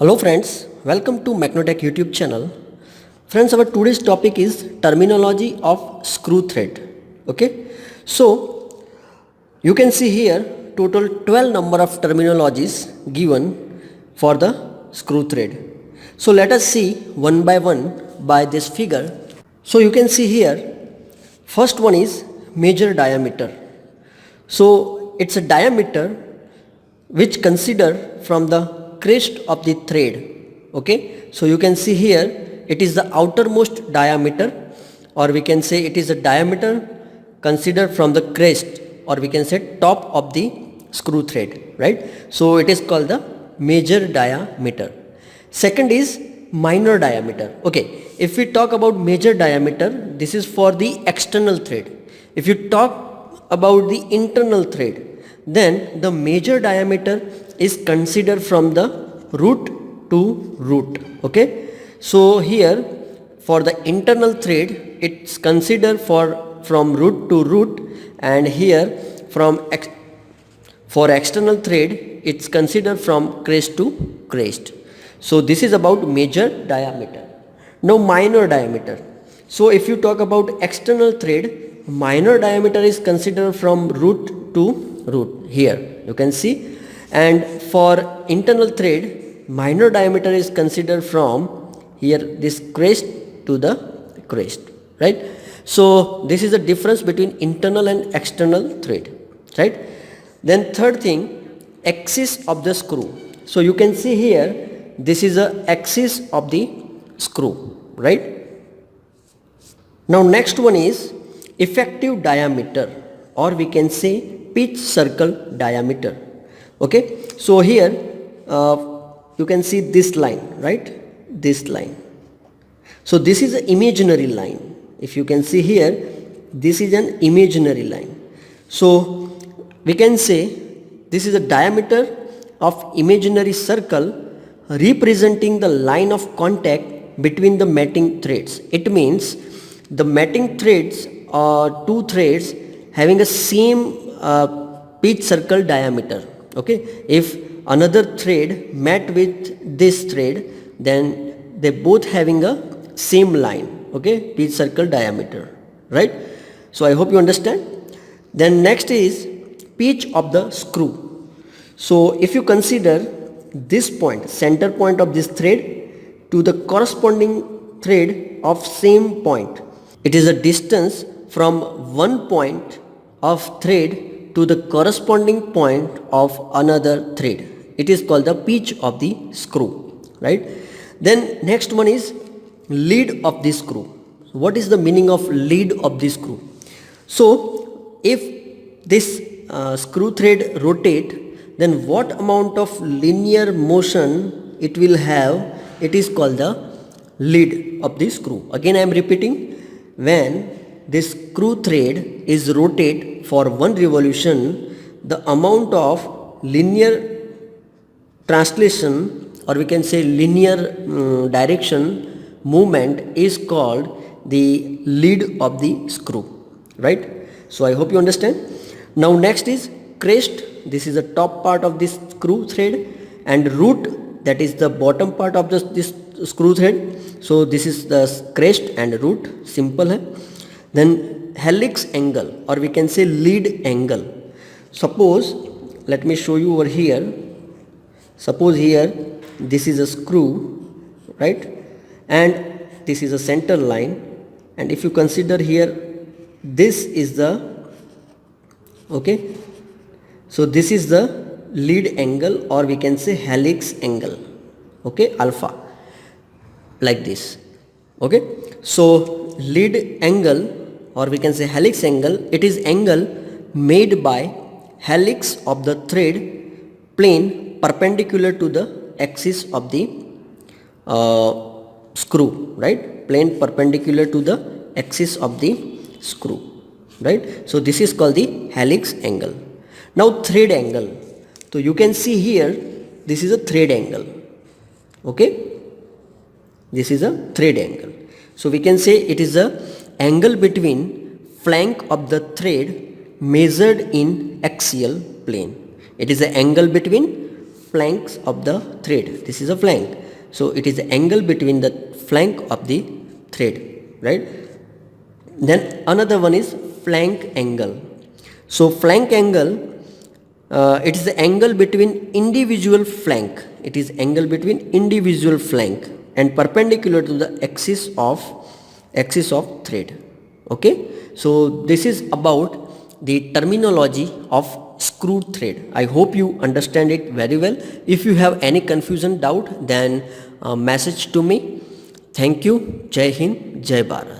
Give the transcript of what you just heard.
Hello friends, welcome to Micrometer YouTube channel. Friends, our today's topic is terminology of screw thread. Okay, so you can see here total 12 number of terminologies given for the screw thread. So let us see one by one by this figure. So you can see here first one is major diameter. So it's a diameter which consider from the crest of the thread. Okay, so you can see here it is the outermost diameter, or we can say it is a diameter considered from the crest, or we can say top of the screw thread, right? So it is called the major diameter. Second is minor diameter. Okay, if we talk about major diameter, this is for the external thread. If you talk about the internal thread, then the major diameter is considered from the root to root. Okay, so here for the internal thread it's considered from root to root, and here for external thread it's considered from crest to crest. So this is about major diameter. Now minor diameter. So if you talk about external thread, minor diameter is considered from root to root, here you can see, and for internal thread minor diameter is considered from here this crest to the crest, right? So this is the difference between internal and external thread, right? Then third thing, axis of the screw. So you can see here this is a axis of the screw, right? Now next one is effective diameter, or we can say pitch circle diameter. Okay, so here you can see this line, right? This line. So this is an imaginary line. If you can see here, this is an imaginary line. So we can say this is a diameter of imaginary circle representing the line of contact between the mating threads. It means the mating threads are two threads having a same pitch circle diameter. Okay, if another thread met with this thread, then they both having a same line, okay, pitch circle diameter, right? So I hope you understand. Then next is pitch of the screw. So if you consider this point, center point of this thread to the corresponding thread of same point, it is a distance from one point of thread to the corresponding point of another thread. It is called the pitch of the screw, right? Then next one is lead of the screw. So what is the meaning of lead of the screw? So if this screw thread rotate, then what amount of linear motion it will have, it is called the lead of the screw. Again I am repeating, when this screw thread is rotate for one revolution, the amount of linear translation, or we can say linear direction movement, is called the lead of the screw, right? So I hope you understand. Now next is crest. This is the top part of this screw thread, and root, that is the bottom part of this screw thread. So this is the crest and root, simple hai. Then helix angle, or we can say lead angle. Suppose, let me show you over here. Suppose here this is a screw, right? And this is a center line. And if you consider here, this is the, okay, so this is the lead angle, or we can say helix angle, okay, alpha, like this. Okay, so lead angle, or we can say helix angle, it is angle made by helix of the thread plane perpendicular to the axis of the screw, right? Plane perpendicular to the axis of the screw, right? So this is called the helix angle. Now thread angle. So you can see here, this is a thread angle. Okay, this is a thread angle. So we can say it is a angle between flank of the thread measured in axial plane. It is an angle between flanks of the thread. This is a flank, so it is the angle between the flank of the thread, right? Then another one is flank angle. So flank angle, it is the angle between individual flank. It is angle between individual flank and perpendicular to the axis of thread. Okay, so this is about the terminology of screw thread. I hope you understand it very well. If you have any confusion, doubt, then message to me. Thank you. Jai Hind, Jai Bharat.